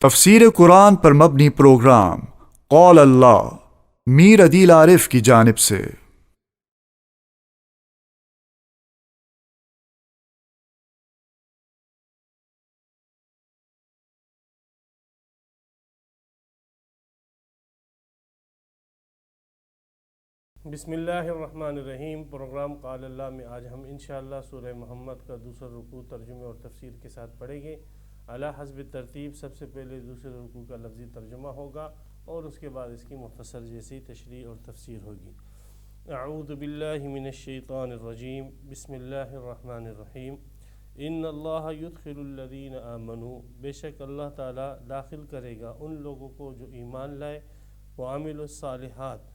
تفسیر قرآن پر مبنی پروگرام قول اللہ میر عدیل عارف کی جانب سے۔ بسم اللہ الرحمن الرحیم۔ پروگرام قال اللہ میں آج ہم انشاءاللہ سورہ محمد کا دوسرا رکوع ترجمے اور تفسیر کے ساتھ پڑھیں گے۔ علی حسب ترتیب سب سے پہلے دوسرے رکوع کا لفظی ترجمہ ہوگا اور اس کے بعد اس کی مختصر جیسی تشریح اور تفسیر ہوگی۔ اعوذ باللہ من الشیطان الرجیم، بسم اللہ الرحمن الرحیم۔ ان اللہ یدخل الذین آمنوا، بے شک اللہ تعالیٰ داخل کرے گا ان لوگوں کو جو ایمان لائے، وعملوا الصالحات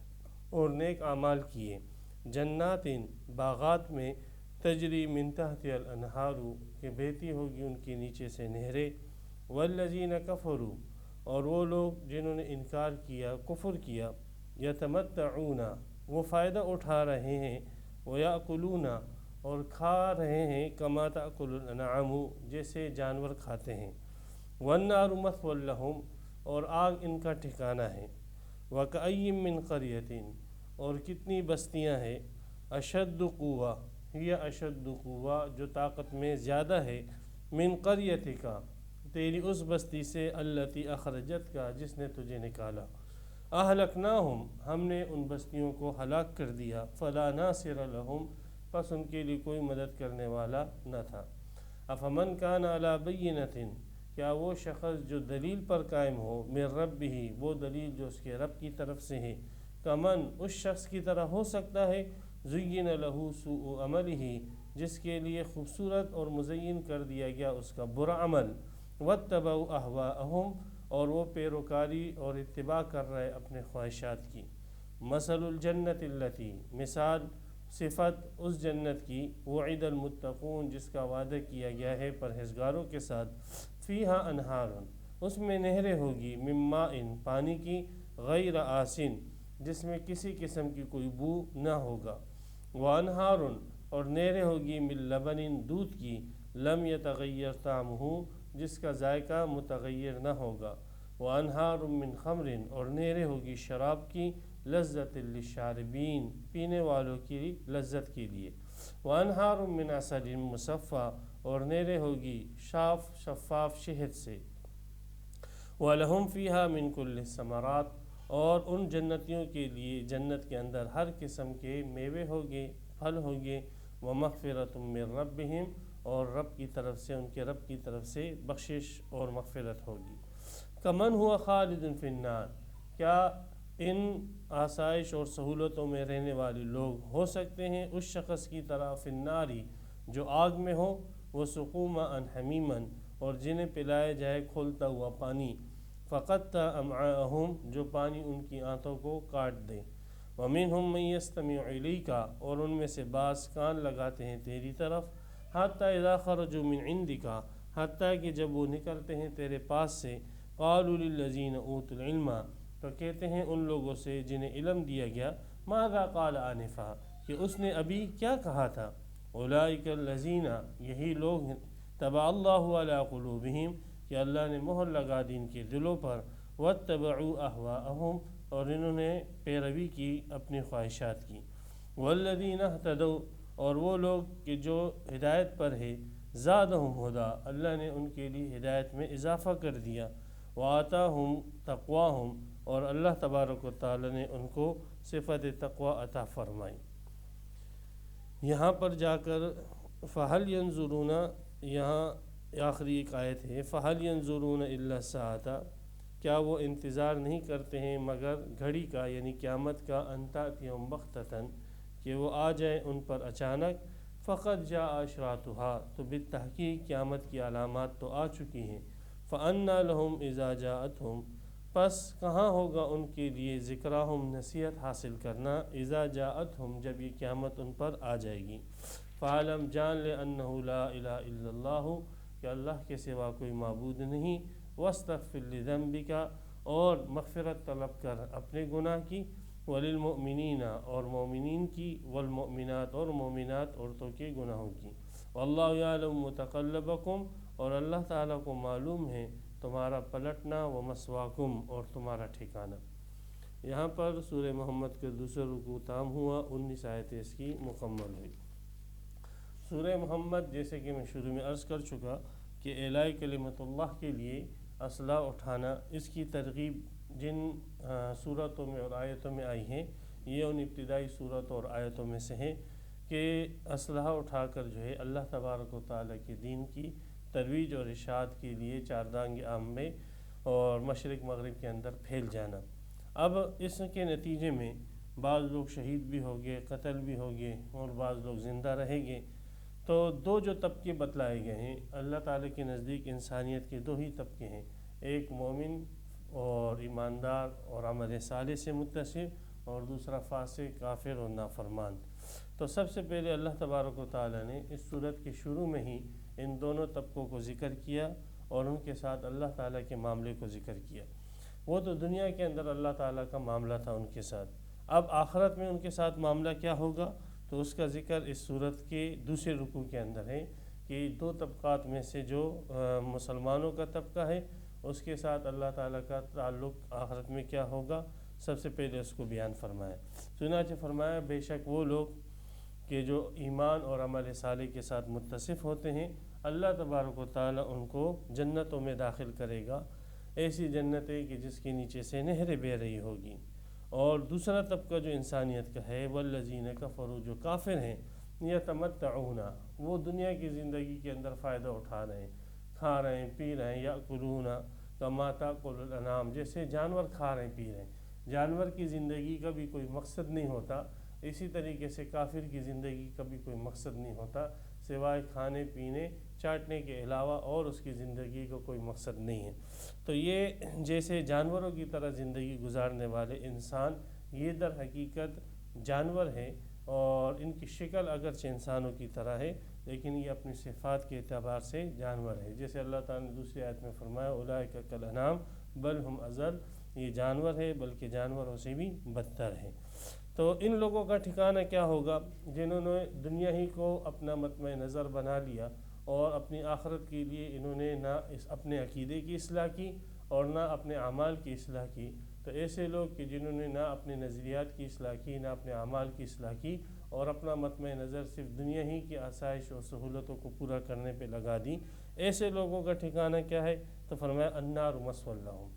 اور نیک اعمال کیے، جنات باغات میں، تجری من تحت الانہار کہ بہتی ہوگی ان کے نیچے سے نہریں، والذین کفروا اور وہ لوگ جنہوں نے انکار کیا، کفر کیا، یتمتعون وہ فائدہ اٹھا رہے ہیں، ویأکلون اور کھا رہے ہیں، کما تأکل الانعام جیسے جانور کھاتے ہیں، والنار مثوی لہم اور آگ ان کا ٹھکانہ ہے، وکأی من قریۃ اور کتنی بستیاں ہیں، اشد قوہ ہی اشد قوہ جو طاقت میں زیادہ ہے، من قریتک تیری اس بستی سے، التی اخرجت کا جس نے تجھے نکالا، اہلکناہم ہم نے ان بستیوں کو ہلاک کر دیا، فلا ناصر لہم پس ان کے لیے کوئی مدد کرنے والا نہ تھا۔ افمن کان علی بینۃ کیا وہ شخص جو دلیل پر قائم ہو، من ربہ وہ دلیل جو اس کے رب کی طرف سے ہے، کمن اس شخص کی طرح ہو سکتا ہے، زین لہ سوء عملہ جس کے لیے خوبصورت اور مزین کر دیا گیا اس کا برا عمل، واتبعوا اہواءہم اور وہ پیروکاری اور اتباع کر رہے اپنے خواہشات کی۔ مثل الجنت التی مثال صفت اس جنت کی، وعد المتقون جس کا وعدہ کیا گیا ہے پرہیزگاروں کے ساتھ، فیہا انہار اس میں نہریں ہوگی، من ماء پانی کی، غیر آسن جس میں کسی قسم کی کوئی بو نہ ہوگا، وانہار اور نہریں ہوگی، من لبن دودھ کی، لم یتغیر طعمہ جس کا ذائقہ متغیر نہ ہوگا، وانہار من خمر اور نہریں ہوگی شراب کی، لذت للشاربین پینے والوں کی لذت کے لیے، وانہار من عسل مصفی اور نہریں ہوگی صاف شفاف شہد سے، وَلَهُمْ فِيهَا مِن كُلِّ الثَّمَرَاتِ اور ان جنتیوں کے لیے جنت کے اندر ہر قسم کے میوے ہوگے، پھل ہوگے، وَمَغْفِرَةٌ مِّن رَبِّهِمْ اور رب کی طرف سے، ان کے رب کی طرف سے بخشش اور مغفرت ہوگی۔ کمن ہوا خالد فی النار کیا ان آسائش اور سہولتوں میں رہنے والے لوگ ہو سکتے ہیں اس شخص کی طرح، فی الناری جو آگ میں ہو، وسقوا ماء حمیما اور جنہیں پلایا جائے کھولتا ہوا پانی، فقطع امعاءہم جو پانی ان کی آنتوں کو کاٹ دے، ومنہم من یستمع الیک اور ان میں سے بعض کان لگاتے ہیں تیری طرف، حتی اذا خرجوا من عندک حتیٰ کہ جب وہ نکلتے ہیں تیرے پاس سے، قالوا للذین اوتوا العلم تو کہتے ہیں ان لوگوں سے جنہیں علم دیا گیا، ماذا قال آنفا کہ اس نے ابھی کیا کہا تھا، اولئک الذین یہی لوگ ہیں، طبع اللہ علی قلوبہم کہ اللہ نے مہر لگا دی ان کے دلوں پر، واتبعوا اہواءہم اور انہوں نے پیروی کی اپنی خواہشات کی، والذین اہتدوا اور وہ لوگ کہ جو ہدایت پر ہے، زادہم ہدی اللہ نے ان کے لیے ہدایت میں اضافہ کر دیا، وآتاہم تقواہم اور اللہ تبارک و تعالی نے ان کو صفت تقوی عطا فرمائی۔ یہاں پر جا کر فہل ینظرون یہاں آخری ایک آیت ہے، فہل ینظرون الا الساعۃ کیا وہ انتظار نہیں کرتے ہیں مگر گھڑی کا یعنی قیامت کا، ان تأتیہم بغتۃ کہ وہ آ جائے ان پر اچانک، فقد جاء اشراطھا تو بالتحقیق قیامت کی علامات تو آ چکی ہیں، فأنی لہم اذا جاءتہم پس کہاں ہوگا ان کے لیے، ذکراہم نصیحت حاصل کرنا، اذا جاءتہم جب یہ قیامت ان پر آ جائے گی، فعلم جان لے انہ لا الہ الا اللہ کہ اللہ کے سوا کوئی معبود نہیں، واستغفر لذنبک اور مغفرت طلب کر اپنے گناہ کی، وللمؤمنین اور مومنین کی، والمؤمنات اور مومنات عورتوں کے گناہوں کی، واللہ یعلم متقلبکم اور اللہ تعالیٰ کو معلوم ہے تمہارا پلٹنا، و مسواکم اور تمہارا ٹھکانہ۔ یہاں پر سورہ محمد کے دوسرا رکوع تام ہوا، 19 آیتیں اس کی مکمل ہوئی۔ سورہ محمد جیسے کہ میں شروع میں عرض کر چکا کہ اعلاء کلمت اللہ کے لیے اسلحہ اٹھانا، اس کی ترغیب جن صورتوں میں اور آیتوں میں آئی ہیں، یہ ان ابتدائی صورتوں اور آیتوں میں سے ہیں کہ اسلحہ اٹھا کر جو ہے اللہ تبارک و تعالیٰ کے دین کی ترویج اور اشاعت کے لیے چاردانگ عام میں اور مشرق مغرب کے اندر پھیل جانا۔ اب اس کے نتیجے میں بعض لوگ شہید بھی ہو گئے، قتل بھی ہو گئے، اور بعض لوگ زندہ رہ گئے۔ تو دو جو طبقے بتلائے گئے ہیں اللہ تعالیٰ کے نزدیک، انسانیت کے دو ہی طبقے ہیں، ایک مومن اور ایماندار اور عمل صالح سے متصف، اور دوسرا فاسق، کافر اور نافرمان۔ تو سب سے پہلے اللہ تبارک و تعالیٰ نے اس صورت کے شروع میں ہی ان دونوں طبقوں کو ذکر کیا اور ان کے ساتھ اللہ تعالیٰ کے معاملے کو ذکر کیا۔ وہ تو دنیا کے اندر اللہ تعالیٰ کا معاملہ تھا ان کے ساتھ، اب آخرت میں ان کے ساتھ معاملہ کیا ہوگا، تو اس کا ذکر اس صورت کے دوسرے رکوع کے اندر ہے کہ دو طبقات میں سے جو مسلمانوں کا طبقہ ہے اس کے ساتھ اللہ تعالیٰ کا تعلق آخرت میں کیا ہوگا، سب سے پہلے اس کو بیان فرمایا۔ چنانچہ فرمایا بے شک وہ لوگ کہ جو ایمان اور عمل صالح کے ساتھ متصف ہوتے ہیں، اللہ تبارک و تعالیٰ ان کو جنتوں میں داخل کرے گا، ایسی جنتیں کہ جس کے نیچے سے نہریں بہہ رہی ہوگی۔ اور دوسرا طبقہ جو انسانیت کا ہے، والذین کفروا، جو کافر ہیں، یتمتعون، وہ دنیا کی زندگی کے اندر فائدہ اٹھا رہے ہیں، کھا رہے ہیں، پی رہے ہیں، یاکلون کما تاکل الانعام، جیسے جانور کھا رہے ہیں، پی رہے ہیں۔ جانور کی زندگی کا بھی کوئی مقصد نہیں ہوتا، اسی طریقے سے کافر کی زندگی کا بھی کوئی مقصد نہیں ہوتا سوائے کھانے پینے چاٹنے کے علاوہ، اور اس کی زندگی کا کوئی مقصد نہیں ہے۔ تو یہ جیسے جانوروں کی طرح زندگی گزارنے والے انسان، یہ در حقیقت جانور ہے، اور ان کی شکل اگرچہ انسانوں کی طرح ہے لیکن یہ اپنی صفات کے اعتبار سے جانور ہے۔ جیسے اللہ تعالیٰ نے دوسری آیت میں فرمایا اولئک کالانعام بل ہم اضل، یہ جانور ہے بلکہ جانوروں سے بھی بدتر ہے۔ تو ان لوگوں کا ٹھکانہ کیا ہوگا جنہوں نے دنیا ہی کو اپنا مطمع نظر بنا لیا اور اپنی آخرت کے لیے انہوں نے نہ اپنے عقیدے کی اصلاح کی اور نہ اپنے اعمال کی اصلاح کی۔ تو ایسے لوگ کہ جنہوں نے نہ اپنے نظریات کی اصلاح کی، نہ اپنے اعمال کی اصلاح کی، اور اپنا مطمع نظر صرف دنیا ہی کی آسائش اور سہولتوں کو پورا کرنے پہ لگا دی، ایسے لوگوں کا ٹھکانہ کیا ہے؟ تو فرمایا النار مثوی لہم،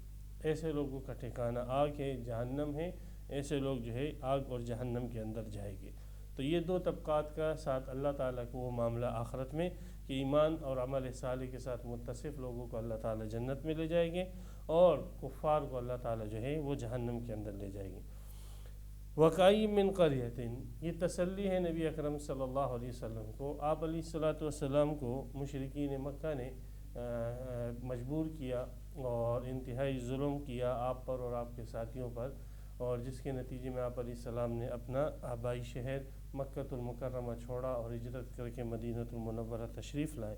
ایسے لوگوں کا ٹھکانہ آگ ہے، جہنم ہے، ایسے لوگ جو ہے آگ اور جہنم کے اندر جائیں گے۔ تو یہ دو طبقات کا ساتھ اللہ تعالیٰ کو وہ معاملہ آخرت میں کہ ایمان اور عمل صالح کے ساتھ متصف لوگوں کو اللہ تعالیٰ جنت میں لے جائیں گے، اور کفار کو اللہ تعالیٰ جو ہے وہ جہنم کے اندر لے جائیں گے۔ وَكَأَيٍّ مِّن قَرْيَةٍ، یہ تسلی ہے نبی اکرم صلی اللہ علیہ وسلم کو۔ آپ علیہ الصلاۃ والسلام کو مشرکین مکہ نے مجبور کیا اور انتہائی ظلم کیا آپ پر اور آپ کے ساتھیوں پر، اور جس کے نتیجے میں آپ علیہ السلام نے اپنا آبائی شہر مکۃ المکرمہ چھوڑا اور ہجرت کر کے مدینہ المنورہ تشریف لائے۔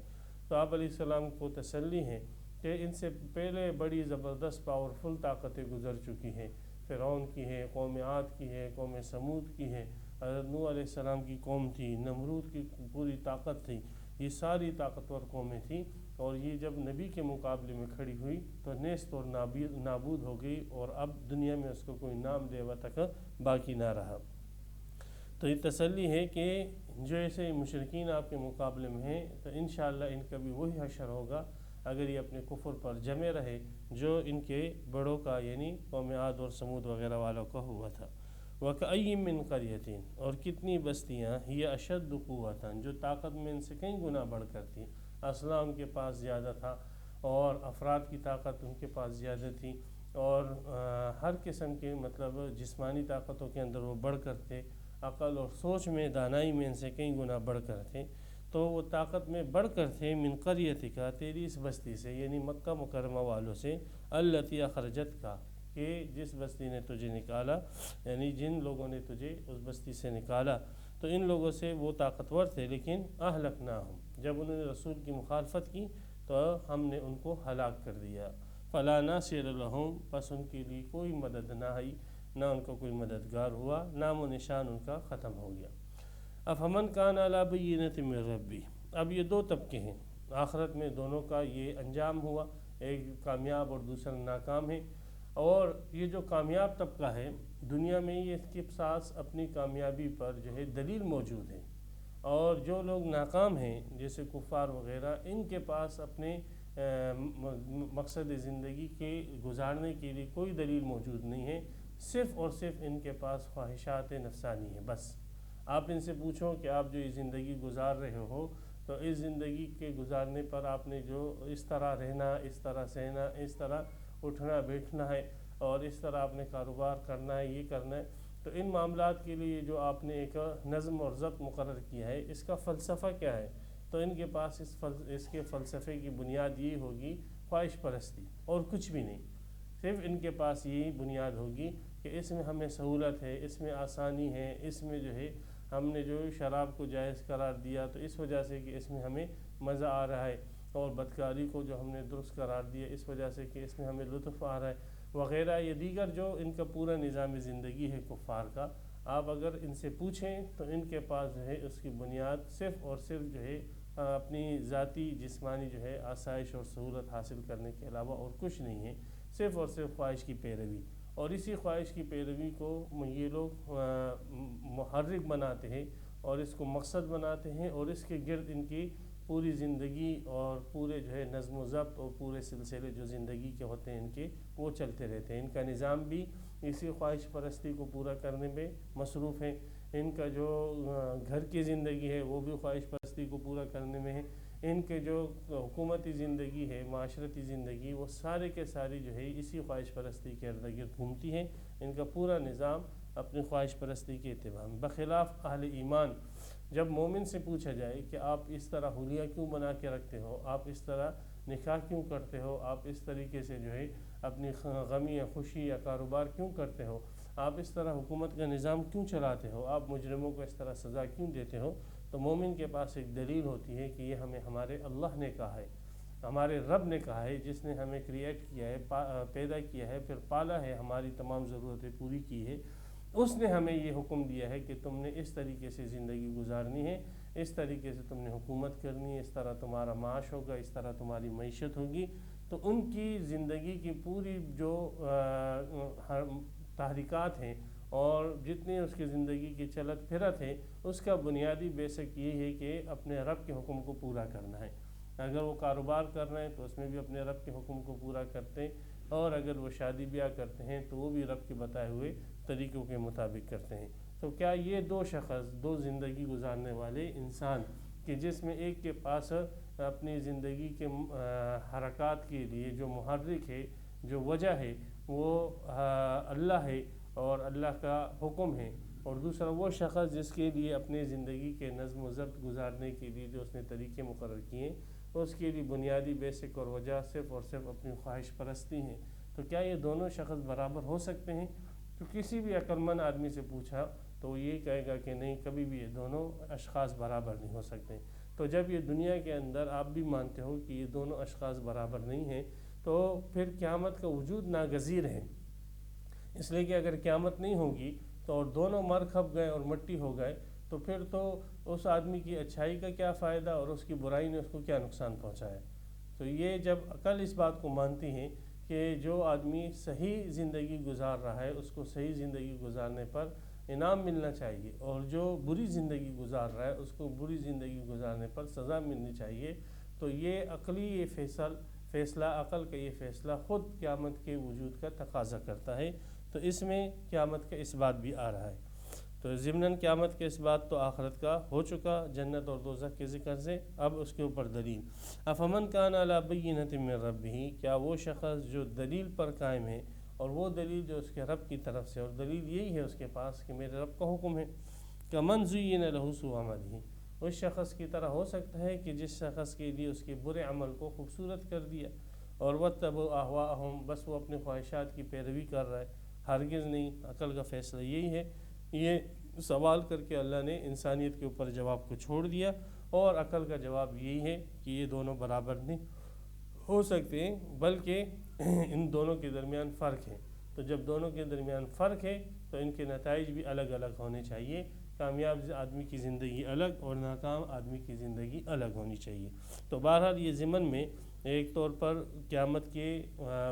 تو آپ علیہ السلام کو تسلی ہے کہ ان سے پہلے بڑی زبردست پاورفل طاقتیں گزر چکی ہیں، فرعون کی ہے، قوم عاد کی ہے، قوم سمود کی ہے، حضرت نوح علیہ السلام کی قوم تھی، نمرود کی پوری طاقت تھی، یہ ساری طاقتور قومیں تھیں، اور یہ جب نبی کے مقابلے میں کھڑی ہوئی تو نیست اور نابود ہو گئی، اور اب دنیا میں اس کو کوئی نام لیوا تک باقی نہ رہا۔ تو یہ تسلی ہے کہ جو ایسے مشرکین آپ کے مقابلے میں ہیں تو انشاءاللہ ان کا بھی وہی حشر ہوگا اگر یہ اپنے کفر پر جمے رہے جو ان کے بڑوں کا یعنی قوم عاد اور سمود وغیرہ والوں کا ہوا تھا۔ وَكَأَيٍّ مِّن قَرْيَةٍ، اور کتنی بستیاں، ہی اشد قوتاً، جو طاقت میں ان سے کئی گنا بڑھ کر تھیں، اسلحہ ان کے پاس زیادہ تھا اور افراد کی طاقت ان کے پاس زیادہ تھی، اور ہر قسم کے مطلب جسمانی طاقتوں کے اندر وہ بڑھ کر تھے، عقل اور سوچ میں، دانائی میں ان سے کئی گنا بڑھ کر تھے۔ تو وہ طاقت میں بڑھ کر تھے من قریتک، تیری اس بستی سے، یعنی مکہ مکرمہ والوں سے، التی اخرجت کا، کہ جس بستی نے تجھے نکالا، یعنی جن لوگوں نے تجھے اس بستی سے نکالا، تو ان لوگوں سے وہ طاقتور تھے، لیکن اہلکناہم، جب انہوں نے رسول کی مخالفت کی تو ہم نے ان کو ہلاک کر دیا۔ فلا ناصر لہم، پس ان کے لیے کوئی مدد نہ آئی، نہ ان کا کوئی مددگار ہوا، نام و نشان ان کا ختم ہو گیا۔ افمن کان علی بینۃ من ربی، اب یہ دو طبقے ہیں، آخرت میں دونوں کا یہ انجام ہوا، ایک کامیاب اور دوسرا ناکام ہے۔ اور یہ جو کامیاب طبقہ ہے دنیا میں یہ اس کے پاس اپنی کامیابی پر جو ہے دلیل موجود ہے، اور جو لوگ ناکام ہیں جیسے کفار وغیرہ، ان کے پاس اپنے مقصد زندگی کے گزارنے کے لیے کوئی دلیل موجود نہیں ہے، صرف اور صرف ان کے پاس خواہشات نفسانی ہے بس۔ آپ ان سے پوچھو کہ آپ جو یہ زندگی گزار رہے ہو تو اس زندگی کے گزارنے پر آپ نے جو اس طرح رہنا، اس طرح سہنا، اس طرح اٹھنا بیٹھنا ہے، اور اس طرح آپ نے کاروبار کرنا ہے، یہ کرنا ہے، تو ان معاملات کے لیے جو آپ نے ایک نظم اور ضبط مقرر کیا ہے، اس کا فلسفہ کیا ہے؟ تو ان کے پاس اس کے فلسفے کی بنیاد یہ ہوگی خواہش پرستی، اور کچھ بھی نہیں۔ صرف ان کے پاس یہی بنیاد ہوگی کہ اس میں ہمیں سہولت ہے، اس میں آسانی ہے، اس میں جو ہے ہم نے جو شراب کو جائز قرار دیا تو اس وجہ سے کہ اس میں ہمیں مزہ آ رہا ہے، اور بدکاری کو جو ہم نے درست قرار دیا اس وجہ سے کہ اس میں ہمیں لطف آ رہا ہے وغیرہ۔ یہ دیگر جو ان کا پورا نظام زندگی ہے کفار کا، آپ اگر ان سے پوچھیں تو ان کے پاس جو ہے اس کی بنیاد صرف اور صرف جو ہے اپنی ذاتی جسمانی جو ہے آسائش اور سہولت حاصل کرنے کے علاوہ اور کچھ نہیں ہے، صرف اور صرف خواہش کی پیروی۔ اور اسی خواہش کی پیروی کو یہ لوگ محرک بناتے ہیں اور اس کو مقصد بناتے ہیں، اور اس کے گرد ان کی پوری زندگی اور پورے جو ہے نظم و ضبط اور پورے سلسلے جو زندگی کے ہوتے ہیں ان کے، وہ چلتے رہتے ہیں۔ ان کا نظام بھی اسی خواہش پرستی کو پورا کرنے میں مصروف ہے، ان کا جو گھر کی زندگی ہے وہ بھی خواہش پرستی کو پورا کرنے میں ہے، ان کے جو حکومتی زندگی ہے، معاشرتی زندگی، وہ سارے کے ساری جو ہے اسی خواہش پرستی کے ارد گرد گھومتی ہیں۔ ان کا پورا نظام اپنی خواہش پرستی کے اتباع میں۔ بخلاف اہل ایمان، جب مومن سے پوچھا جائے کہ آپ اس طرح حلیہ کیوں بنا کے رکھتے ہو، آپ اس طرح نکاح کیوں کرتے ہو، آپ اس طریقے سے جو ہے اپنی غمی یا خوشی یا کاروبار کیوں کرتے ہو، آپ اس طرح حکومت کا نظام کیوں چلاتے ہو، آپ مجرموں کو اس طرح سزا کیوں دیتے ہو، تو مومن کے پاس ایک دلیل ہوتی ہے کہ یہ ہمیں ہمارے اللہ نے کہا ہے، ہمارے رب نے کہا ہے، جس نے ہمیں کریٹ کیا ہے، پیدا کیا ہے، پھر پالا ہے، ہماری تمام ضرورتیں پوری کی ہے، اس نے ہمیں یہ حکم دیا ہے کہ تم نے اس طریقے سے زندگی گزارنی ہے، اس طریقے سے تم نے حکومت کرنی ہے، اس طرح تمہارا معاش ہوگا، اس طرح تمہاری معیشت ہوگی۔ تو ان کی زندگی کی پوری جو تحریکات ہیں اور جتنی اس کی زندگی کی چلت پھرت ہے، اس کا بنیادی بیسک یہ ہے کہ اپنے رب کے حکم کو پورا کرنا ہے۔ اگر وہ کاروبار کر رہے ہیں تو اس میں بھی اپنے رب کے حکم کو پورا کرتے ہیں، اور اگر وہ شادی بیاہ کرتے ہیں تو وہ بھی رب کے بتائے ہوئے طریقوں کے مطابق کرتے ہیں۔ تو کیا یہ دو شخص، دو زندگی گزارنے والے انسان، کہ جس میں ایک کے پاس اپنی زندگی کے حرکات کے لیے جو محرک ہے، جو وجہ ہے، وہ اللہ ہے اور اللہ کا حکم ہے، اور دوسرا وہ شخص جس کے لیے اپنے زندگی کے نظم و ضبط گزارنے کے لیے جو اس نے طریقے مقرر کیے ہیں، اس کے لیے بنیادی بیسک اور وجہ صرف اور صرف اپنی خواہش پرستی ہیں، تو کیا یہ دونوں شخص برابر ہو سکتے ہیں؟ تو کسی بھی عقل مند آدمی سے پوچھا تو وہ یہ کہے گا کہ نہیں، کبھی بھی یہ دونوں اشخاص برابر نہیں ہو سکتے۔ تو جب یہ دنیا کے اندر آپ بھی مانتے ہو کہ یہ دونوں اشخاص برابر نہیں ہیں، تو پھر قیامت کا وجود ناگزیر ہے، اس لیے کہ اگر قیامت نہیں ہوگی تو اور دونوں مر کھپ گئے اور مٹی ہو گئے، تو پھر تو اس آدمی کی اچھائی کا کیا فائدہ اور اس کی برائی نے اس کو کیا نقصان پہنچایا۔ تو یہ جب عقل اس بات کو مانتی ہے کہ جو آدمی صحیح زندگی گزار رہا ہے اس کو صحیح زندگی گزارنے پر انعام ملنا چاہیے، اور جو بری زندگی گزار رہا ہے اس کو بری زندگی گزارنے پر سزا ملنی چاہیے، تو یہ عقلی یہ فیصلہ عقل کا یہ فیصلہ خود قیامت کے وجود کا تقاضا کرتا ہے۔ تو اس میں قیامت کا اس بات بھی آ رہا ہے۔ تو ضمناً قیامت کے اس بات تو آخرت کا ہو چکا، جنت اور دوزخ کے ذکر سے، اب اس کے اوپر دلیل۔ افمن کان علی بینۃ من ربہ، کیا وہ شخص جو دلیل پر قائم ہے، اور وہ دلیل جو اس کے رب کی طرف سے، اور دلیل یہی ہے اس کے پاس کہ میرے رب کا حکم ہے، کمن زین لہ سوء عملہ، اس شخص کی طرح ہو سکتا ہے کہ جس شخص کے لیے اس کے برے عمل کو خوبصورت کر دیا، اور واتبعوا اہواءہم، بس وہ اپنے خواہشات کی پیروی کر رہا ہے۔ ہرگز نہیں، عقل کا فیصلہ یہی ہے۔ یہ سوال کر کے اللہ نے انسانیت کے اوپر جواب کو چھوڑ دیا، اور عقل کا جواب یہی ہے کہ یہ دونوں برابر نہیں ہو سکتے، بلکہ ان دونوں کے درمیان فرق ہے۔ تو جب دونوں کے درمیان فرق ہے تو ان کے نتائج بھی الگ الگ ہونے چاہیے، کامیاب آدمی کی زندگی الگ اور ناکام آدمی کی زندگی الگ ہونی چاہیے۔ تو بہرحال یہ ضمن میں ایک طور پر قیامت کے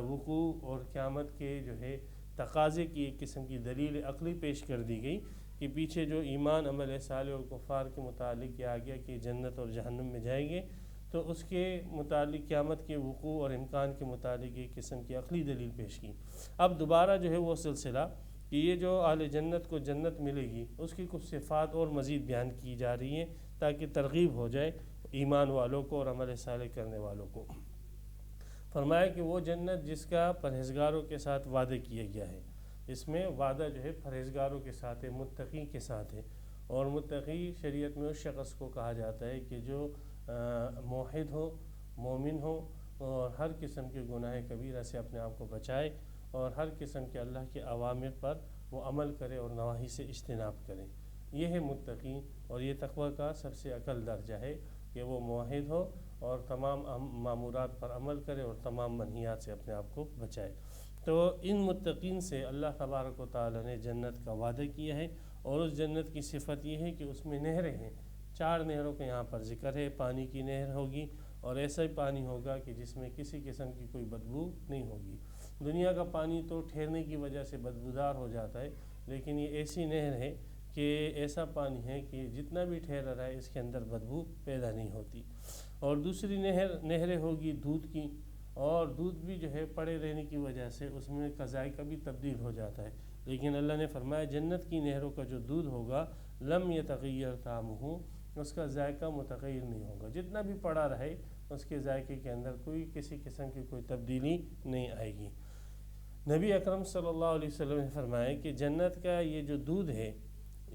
وقوع اور قیامت کے جو ہے تقاضے کی ایک قسم کی دلیل عقلی پیش کر دی گئی کہ پیچھے جو ایمان عمل صالح اور کفار کے متعلق یہ آ گیا کہ جنت اور جہنم میں جائیں گے، تو اس کے متعلق قیامت کے وقوع اور امکان کے متعلق ایک قسم کی عقلی دلیل پیش کی۔ اب دوبارہ جو ہے وہ سلسلہ کہ یہ جو اہل جنت کو جنت ملے گی اس کی کچھ صفات اور مزید بیان کی جا رہی ہیں تاکہ ترغیب ہو جائے ایمان والوں کو اور عمل صالح کرنے والوں کو۔ فرمایا کہ وہ جنت جس کا پرہیزگاروں کے ساتھ وعدہ کیا گیا ہے، اس میں وعدہ جو ہے پرہیزگاروں کے ساتھ ہے، متقی کے ساتھ ہے، اور متقی شریعت میں اس شخص کو کہا جاتا ہے کہ جو موحد ہو، مومن ہو، اور ہر قسم کے گناہ کبیرہ سے اپنے آپ کو بچائے، اور ہر قسم کے اللہ کے اوامر پر وہ عمل کرے اور نواہی سے اجتناب کرے۔ یہ ہے متقی، اور یہ تقوی کا سب سے اقل درجہ ہے کہ وہ موحد ہو اور تمام مامورات پر عمل کرے اور تمام منہیات سے اپنے آپ کو بچائے۔ تو ان متقین سے اللہ تبارک و تعالی نے جنت کا وعدہ کیا ہے، اور اس جنت کی صفت یہ ہے کہ اس میں نہریں ہیں۔ 4 نہروں کا یہاں پر ذکر ہے۔ پانی کی نہر ہوگی، اور ایسا ہی پانی ہوگا کہ جس میں کسی قسم کی کوئی بدبو نہیں ہوگی۔ دنیا کا پانی تو ٹھہرنے کی وجہ سے بدبودار ہو جاتا ہے، لیکن یہ ایسی نہر ہے کہ ایسا پانی ہے کہ جتنا بھی ٹھہر رہا ہے اس کے اندر بدبو پیدا نہیں ہوتی۔ اور دوسری نہریں ہوگی دودھ کی، اور دودھ بھی جو ہے پڑے رہنے کی وجہ سے اس میں کا ذائقہ بھی تبدیل ہو جاتا ہے، لیکن اللہ نے فرمایا جنت کی نہروں کا جو دودھ ہوگا لم یتغیر طعمہ، اس کا ذائقہ متغیر نہیں ہوگا، جتنا بھی پڑا رہے اس کے ذائقے کے اندر کوئی کسی قسم کی کوئی تبدیلی نہیں آئے گی۔ نبی اکرم صلی اللہ علیہ وسلم نے فرمایا کہ جنت کا یہ جو دودھ ہے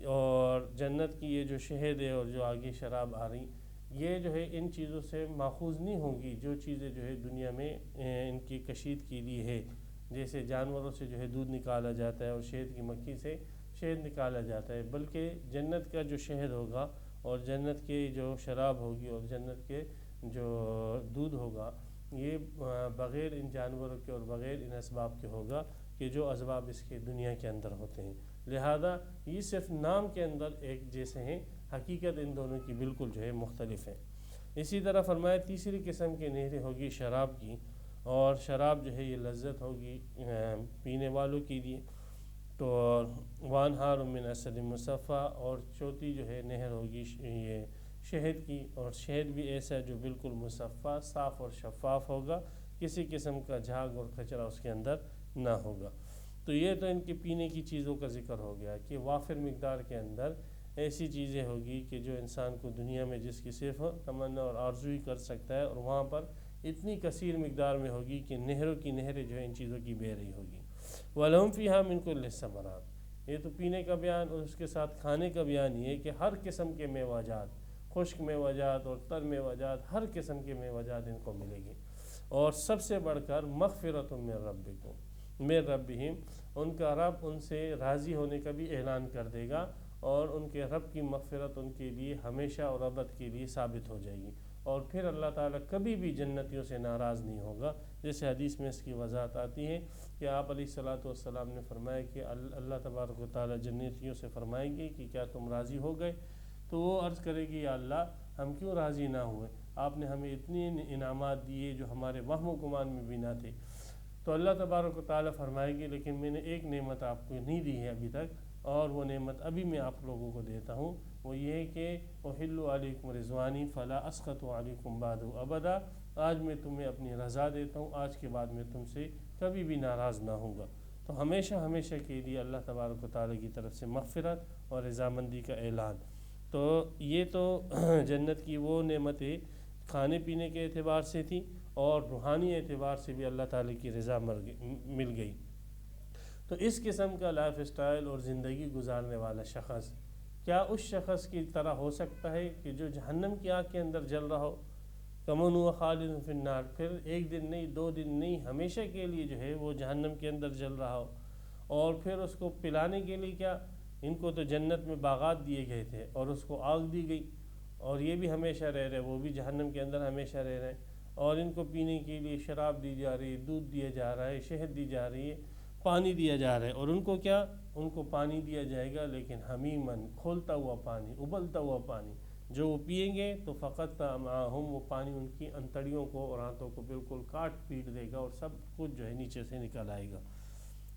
اور جنت کی یہ جو شہد ہے اور جو آگے شراب آ رہی، یہ جو ہے ان چیزوں سے ماخوذ نہیں ہوں گی جو چیزیں جو ہے دنیا میں ان کی کشیدگی لیے ہے، جیسے جانوروں سے جو ہے دودھ نکالا جاتا ہے اور شہد کی مکھی سے شہد نکالا جاتا ہے، بلکہ جنت کا جو شہد ہوگا اور جنت کے جو شراب ہوگی اور جنت کے جو دودھ ہوگا، یہ بغیر ان جانوروں کے اور بغیر ان اسباب کے ہوگا کہ جو اسباب اس کے دنیا کے اندر ہوتے ہیں۔ لہذا یہ صرف نام کے اندر ایک جیسے ہیں، حقیقت ان دونوں کی بالکل جو ہے مختلف ہے۔ اسی طرح فرمایا تیسری قسم کی نہریں ہوگی شراب کی، اور شراب جو ہے یہ لذت ہوگی پینے والوں کے لیے۔ تو وانہار من عسل مصفی، اور چوتھی جو ہے نہر ہوگی یہ شہد کی، اور شہد بھی ایسا جو بالکل مصفی، صاف اور شفاف ہوگا، کسی قسم کا جھاگ اور کچرا اس کے اندر نہ ہوگا۔ تو یہ تو ان کے پینے کی چیزوں کا ذکر ہو گیا کہ وافر مقدار کے اندر ایسی چیزیں ہوگی کہ جو انسان کو دنیا میں جس کی صرف تمنا اور آرزو ہی کر سکتا ہے، اور وہاں پر اتنی کثیر مقدار میں ہوگی کہ نہروں کی نہریں جو ہے ان چیزوں کی بہہ رہی ہوگی۔ وَلَهُمْ فِيهَا مِنْ كُلِّ الثَّمَرَاتِ، یہ تو پینے کا بیان، اور اس کے ساتھ کھانے کا بیان یہ ہے کہ ہر قسم کے میوہ جات، خشک میوہ جات اور تر میوہ جات، ہر قسم کے میوہ جات ان کو ملے گی۔ اور سب سے بڑھ کر مغفرۃ من ربہم، ان کا رب ان سے راضی ہونے کا بھی اعلان کر دے گا، اور ان کے رب کی مغفرت ان کے لیے ہمیشہ اور ابد کے لیے ثابت ہو جائے گی، اور پھر اللہ تعالیٰ کبھی بھی جنتیوں سے ناراض نہیں ہوگا۔ جیسے حدیث میں اس کی وضاحت آتی ہے کہ آپ علیہ الصلوۃ والسلام نے فرمایا کہ اللہ تبارک و تعالیٰ جنتیوں سے فرمائیں گے کہ کیا تم راضی ہو گئے؟ تو وہ عرض کرے گی یا اللہ ہم کیوں راضی نہ ہوئے، آپ نے ہمیں اتنی انعامات دیے جو ہمارے وہم و گمان میں بھی نہ تھے۔ تو اللہ تبارک و تعالیٰ فرمائے گی لیکن میں نے ایک نعمت آپ کو نہیں دی ہے ابھی تک، اور وہ نعمت ابھی میں آپ لوگوں کو دیتا ہوں، وہ یہ ہے کہ احل علیکم رضوانی فلا اسخط علیکم بعد ابدا، آج میں تمہیں اپنی رضا دیتا ہوں، آج کے بعد میں تم سے کبھی بھی ناراض نہ ہوں گا۔ تو ہمیشہ ہمیشہ کے لیے اللہ تبارک و تعالیٰ کی طرف سے مغفرت اور رضامندی کا اعلان۔ تو یہ تو جنت کی وہ نعمتیں کھانے پینے کے اعتبار سے تھی، اور روحانی اعتبار سے بھی اللہ تعالیٰ کی رضا مل گئی۔ تو اس قسم کا لائف اسٹائل اور زندگی گزارنے والا شخص کیا اس شخص کی طرح ہو سکتا ہے کہ جو جہنم کی آگ کے اندر جل رہا ہو؟ کمن ہوا خالد فی النار، پھر ایک دن نہیں، 2 دن نہیں، ہمیشہ کے لیے جو ہے وہ جہنم کے اندر جل رہا ہو، اور پھر اس کو پلانے کے لیے کیا، ان کو تو جنت میں باغات دیے گئے تھے اور اس کو آگ دی گئی، اور یہ بھی ہمیشہ رہ رہے، وہ بھی جہنم کے اندر ہمیشہ رہ رہے ہیں، اور ان کو پینے کے لیے شراب دی جا رہی ہے، دودھ دیا جا رہا ہے، شہد دی جا رہی ہے، پانی دیا جا رہا ہے، اور ان کو کیا، ان کو پانی دیا جائے گا لیکن حمیمن، کھولتا ہوا پانی، ابلتا ہوا پانی، جو وہ پئیں گے تو فقط معہم، وہ پانی ان کی انتڑیوں کو اور ہاتھوں کو بالکل کاٹ پیٹ دے گا اور سب کچھ جو ہے نیچے سے نکل آئے گا۔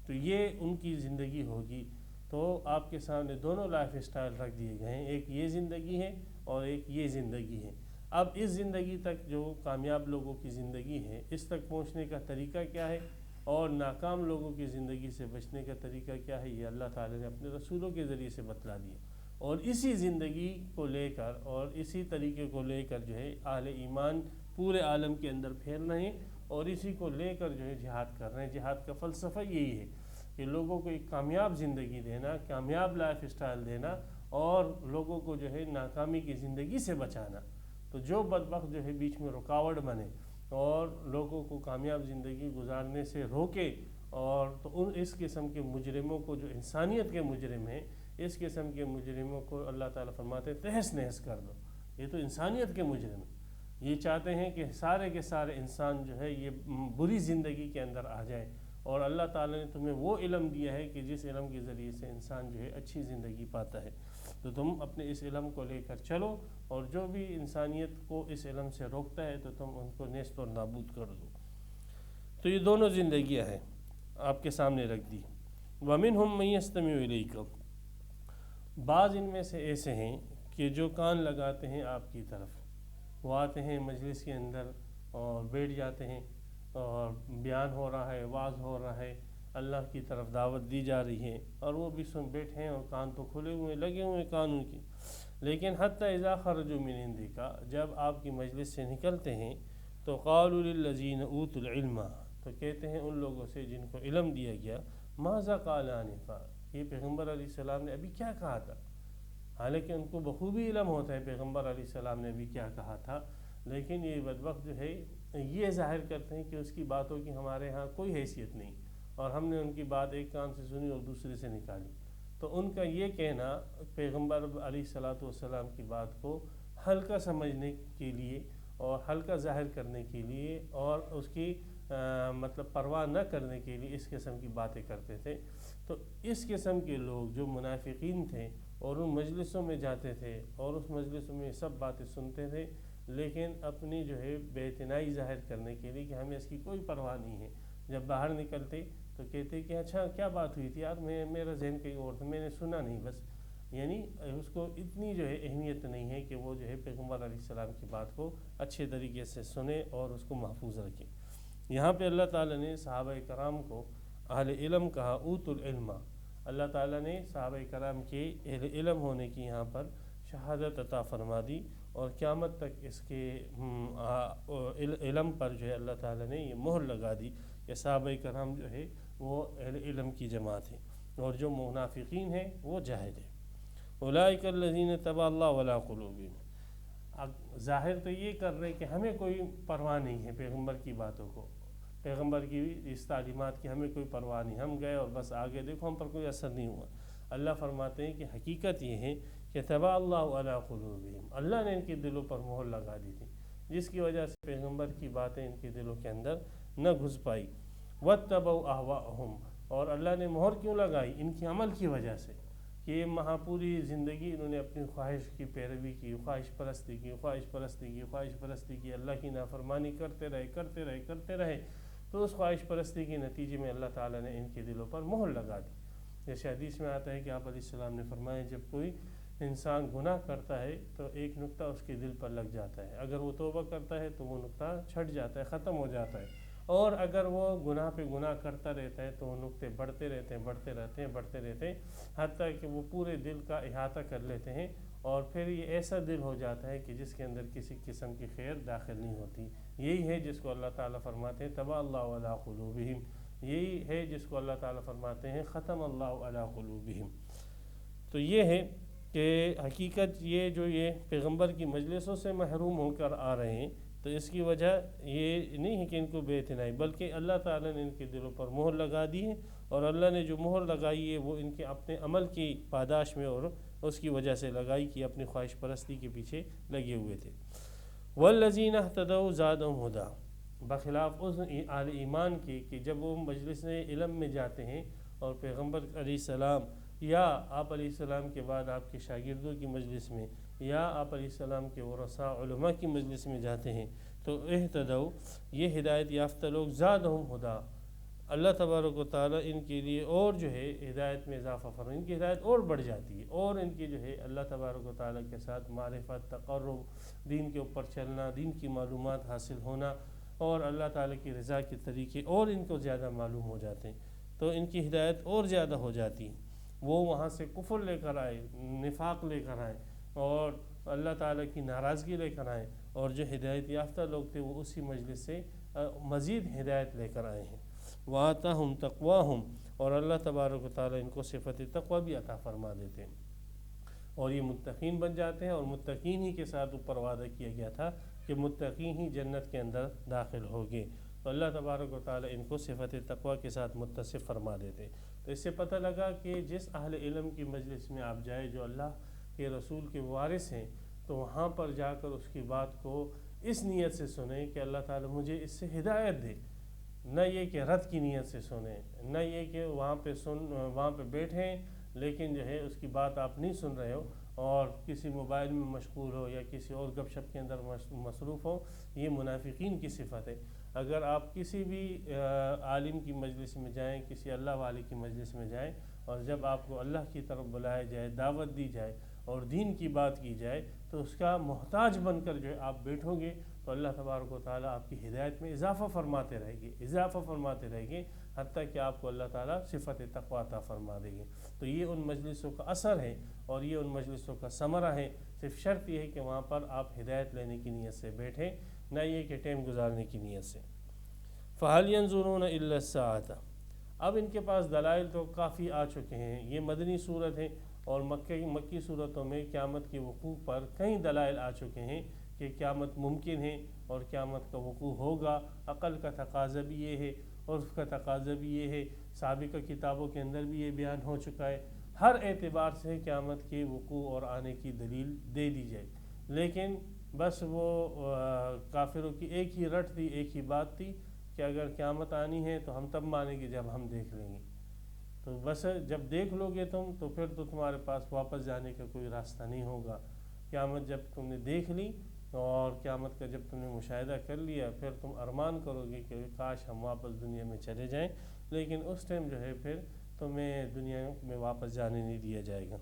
تو یہ ان کی زندگی ہوگی۔ تو آپ کے سامنے دونوں لائف اسٹائل رکھ دیے گئے ہیں، ایک یہ زندگی ہے اور ایک یہ زندگی ہے۔ اب اس زندگی تک جو کامیاب لوگوں کی زندگی ہے، اس تک پہنچنے کا طریقہ کیا ہے، اور ناکام لوگوں کی زندگی سے بچنے کا طریقہ کیا ہے، یہ اللہ تعالیٰ نے اپنے رسولوں کے ذریعے سے بتلا دیا۔ اور اسی زندگی کو لے کر اور اسی طریقے کو لے کر جو ہے اہل ایمان پورے عالم کے اندر پھیل رہے ہیں، اور اسی کو لے کر جو ہے جہاد کر رہے ہیں۔ جہاد کا فلسفہ یہی ہے کہ لوگوں کو ایک کامیاب زندگی دینا، کامیاب لائف اسٹائل دینا، اور لوگوں کو جو ہے ناکامی کی زندگی سے بچانا۔ تو جو بدبخت جو ہے بیچ میں رکاوٹ بنے اور لوگوں کو کامیاب زندگی گزارنے سے روکے، اور تو اس قسم کے مجرموں کو، جو انسانیت کے مجرم ہیں، اس قسم کے مجرموں کو اللہ تعالیٰ فرماتے ہیں تہس نہس کر دو۔ یہ تو انسانیت کے مجرم ہیں، یہ چاہتے ہیں کہ سارے کے سارے انسان جو ہے یہ بری زندگی کے اندر آ جائے، اور اللہ تعالیٰ نے تمہیں وہ علم دیا ہے کہ جس علم کے ذریعے سے انسان جو ہے اچھی زندگی پاتا ہے، تو تم اپنے اس علم کو لے کر چلو، اور جو بھی انسانیت کو اس علم سے روکتا ہے تو تم ان کو نیست اور نابود کر دو۔ تو یہ دونوں زندگیاں ہیں آپ کے سامنے رکھ دی۔ وَمِنْهُمْ مَن يَسْتَمِعُ إِلَيْكَ، بعض ان میں سے ایسے ہیں کہ جو کان لگاتے ہیں آپ کی طرف، وہ آتے ہیں مجلس کے اندر اور بیٹھ جاتے ہیں، اور بیان ہو رہا ہے، وعظ ہو رہا ہے، اللہ کی طرف دعوت دی جا رہی ہے، اور وہ بھی سن بیٹھے ہیں اور کان تو کھلے ہوئے لگے ہوئے کان ان کی۔ لیکن حتی اذا خرجوا من عندک، جب آپ کی مجلس سے نکلتے ہیں تو قالوا للذین اوتوا العلم، تو کہتے ہیں ان لوگوں سے جن کو علم دیا گیا، ماذا قال آنفا، یہ پیغمبر علیہ السلام نے ابھی کیا کہا تھا۔ حالانکہ ان کو بخوبی علم ہوتا ہے پیغمبر علیہ السلام نے ابھی کیا کہا تھا، لیکن یہ بدبخت جو ہے یہ ظاہر کرتے ہیں کہ اس کی باتوں کی ہمارے ہاں کوئی حیثیت نہیں، اور ہم نے ان کی بات ایک کان سے سنی اور دوسرے سے نکالی۔ تو ان کا یہ کہنا پیغمبر علیہ السلام کی بات کو ہلکا سمجھنے کے لیے اور ہلکا ظاہر کرنے کے لیے اور اس کی مطلب پرواہ نہ کرنے کے لیے اس قسم کی باتیں کرتے تھے۔ تو اس قسم کے لوگ جو منافقین تھے اور ان مجلسوں میں جاتے تھے اور اس مجلسوں میں سب باتیں سنتے تھے، لیکن اپنی جو ہے بے اعتنائی ظاہر کرنے کے لیے کہ ہمیں اس کی کوئی پرواہ نہیں ہے، جب باہر نکلتے تو کہتے کہ اچھا کیا بات ہوئی تھی یار، میرا ذہن کہیں اور تھا، میں نے سنا نہیں بس، یعنی اس کو اتنی جو ہے اہمیت نہیں ہے کہ وہ جو ہے پیغمبر علیہ السلام کی بات کو اچھے طریقے سے سنے اور اس کو محفوظ رکھے۔ یہاں پہ اللہ تعالیٰ نے صحابہ کرام کو اہل علم کہا، اوت العلم، اللہ تعالیٰ نے صحابہ کرام کے اہل علم ہونے کی یہاں پر شہادت عطا فرما دی، اور قیامت تک اس کے علم پر جو ہے اللہ تعالیٰ نے یہ مہر لگا دی کہ صحابہ کرام جو ہے وہ اہل علم کی جماعت ہے، اور جو منافقین ہیں وہ جاہل ہیں۔ اولئک الذین طبع اللہ علی قلوبہم، ظاہر تو یہ کر رہے کہ ہمیں کوئی پرواہ نہیں ہے پیغمبر کی باتوں کو، پیغمبر کی اس تعلیمات کی ہمیں کوئی پرواہ نہیں، ہم گئے اور بس آگے دیکھو ہم پر کوئی اثر نہیں ہوا۔ اللہ فرماتے ہیں کہ حقیقت یہ ہے کہ طبع اللہ علی قلوبہم، اللہ نے ان کے دلوں پر مہر لگا دی تھی، جس کی وجہ سے پیغمبر کی باتیں ان کے دلوں کے اندر نہ گھس پائی۔ واتبعوا اہواءہم، اور اللہ نے مہر کیوں لگائی؟ ان کی عمل کی وجہ سے، کہ یہ پوری زندگی انہوں نے اپنی خواہش کی پیروی کی، خواہش پرستی کی، اللہ کی نافرمانی کرتے رہے، تو اس خواہش پرستی کے نتیجے میں اللہ تعالیٰ نے ان کے دلوں پر مہر لگا دی۔ جیسے حدیث میں آتا ہے کہ آپ علیہ السلام نے فرمایا جب کوئی انسان گناہ کرتا ہے تو ایک نقطہ اس کے دل پر لگ جاتا ہے، اگر وہ توبہ کرتا ہے تو وہ نقطہ چھٹ جاتا ہے، ختم ہو جاتا ہے، اور اگر وہ گناہ پہ گناہ کرتا رہتا ہے تو وہ نقطے بڑھتے رہتے ہیں حتیٰ کہ وہ پورے دل کا احاطہ کر لیتے ہیں، اور پھر یہ ایسا دل ہو جاتا ہے کہ جس کے اندر کسی قسم کی خیر داخل نہیں ہوتی۔ یہی ہے جس کو اللہ تعالیٰ فرماتے ہیں طبع اللہ علی قلوبہم، یہی ہے جس کو اللہ تعالیٰ فرماتے ہیں ختم اللہ علی قلوبہم۔ تو یہ ہے کہ حقیقت یہ پیغمبر کی مجلسوں سے محروم ہو کر آ رہے ہیں، تو اس کی وجہ یہ نہیں ہے کہ ان کو بے اعتنائی، بلکہ اللہ تعالیٰ نے ان کے دلوں پر مہر لگا دی ہے، اور اللہ نے جو مہر لگائی ہے وہ ان کے اپنے عمل کی پاداش میں اور اس کی وجہ سے لگائی کہ اپنی خواہش پرستی کے پیچھے لگے ہوئے تھے۔ والذین اہتدوا زادہم ھدی، بخلاف اس اہل ایمان کی کہ جب وہ مجلس علم میں جاتے ہیں اور پیغمبر علیہ السلام یا آپ علیہ السلام کے بعد آپ کے شاگردوں کی مجلس میں یا آپ علیہ السلام کے ورثاء علماء کی مجلس میں جاتے ہیں تو اہتدوا، یہ ہدایت یافتہ لوگ زادہم ہدا، اللہ تبارک و تعالیٰ ان کے لیے اور جو ہے ہدایت میں اضافہ فرمائے، ان کی ہدایت اور بڑھ جاتی ہے، اور ان کی جو ہے اللہ تبارک و تعالیٰ کے ساتھ معرفت، تقرب، دین کے اوپر چلنا، دین کی معلومات حاصل ہونا اور اللہ تعالیٰ کی رضا کے طریقے اور ان کو زیادہ معلوم ہو جاتے ہیں، تو ان کی ہدایت اور زیادہ ہو جاتی ہے۔ وہ وہاں سے کفر لے کر آئے، نفاق لے کر آئے اور اللہ تعالیٰ کی ناراضگی لے کر آئے، اور جو ہدایت یافتہ لوگ تھے وہ اسی مجلس سے مزید ہدایت لے کر آئے ہیں۔ وَآتَاهُمْ تَقْوَاهُمْ، اور اللہ تبارک و تعالیٰ ان کو صفت تقوی بھی عطا فرما دیتے ہیں، اور یہ متقین بن جاتے ہیں، اور متقین ہی کے ساتھ اوپر وعدہ کیا گیا تھا کہ متقین ہی جنت کے اندر داخل ہوگے، تو اللہ تبارک و تعالیٰ ان کو صفت تقوی کے ساتھ متصف فرما دیتے ہیں۔ تو اس سے پتہ لگا کہ جس اہل علم کی مجلس میں آپ جائے جو اللہ کے رسول کے وارث ہیں، تو وہاں پر جا کر اس کی بات کو اس نیت سے سنیں کہ اللہ تعالیٰ مجھے اس سے ہدایت دے، نہ یہ کہ رد کی نیت سے سنیں، نہ یہ کہ وہاں پہ بیٹھیں لیکن جو ہے اس کی بات آپ نہیں سن رہے ہو اور کسی موبائل میں مشغول ہو یا کسی اور گپ شپ کے اندر مصروف ہو۔ یہ منافقین کی صفت ہے۔ اگر آپ کسی بھی عالم کی مجلس میں جائیں، کسی اللہ والے کی مجلس میں جائیں، اور جب آپ کو اللہ کی طرف بلایا جائے، دعوت دی جائے اور دین کی بات کی جائے، تو اس کا محتاج بن کر جو ہے آپ بیٹھو گے تو اللہ تبارک و تعالیٰ آپ کی ہدایت میں اضافہ فرماتے رہے گے حتیٰ کہ آپ کو اللہ تعالیٰ صفت تقوی عطا فرما دے گے۔ تو یہ ان مجلسوں کا اثر ہے اور یہ ان مجلسوں کا ثمرہ ہے۔ صرف شرط یہ ہے کہ وہاں پر آپ ہدایت لینے کی نیت سے بیٹھیں، نہ یہ کہ ٹائم گزارنے کی نیت سے۔ فَهَلْ يَنظُرُونَ إِلَّا السَّاعَةَ، اب ان کے پاس دلائل تو کافی آ چکے ہیں۔ یہ مدنی صورت ہے اور مکی صورتوں میں قیامت کے وقوع پر کئی دلائل آ چکے ہیں کہ قیامت ممکن ہے اور قیامت کا وقوع ہوگا۔ عقل کا تقاضا بھی یہ ہے، عرف کا تقاضا بھی یہ ہے، سابقہ کتابوں کے اندر بھی یہ بیان ہو چکا ہے۔ ہر اعتبار سے قیامت کے وقوع اور آنے کی دلیل دے دی جائے، لیکن بس وہ کافروں کی ایک ہی رٹ تھی، ایک ہی بات تھی کہ اگر قیامت آنی ہے تو ہم تب مانیں گے جب ہم دیکھ لیں گے۔ تو بس جب دیکھ لو گے تم تو پھر تو تمہارے پاس واپس جانے کا کوئی راستہ نہیں ہوگا۔ قیامت جب تم نے دیکھ لی اور قیامت کا جب تم نے مشاہدہ کر لیا، پھر تم ارمان کرو گے کہ کاش ہم واپس دنیا میں چلے جائیں، لیکن اس ٹائم جو ہے پھر تمہیں دنیا میں واپس جانے نہیں دیا جائے گا۔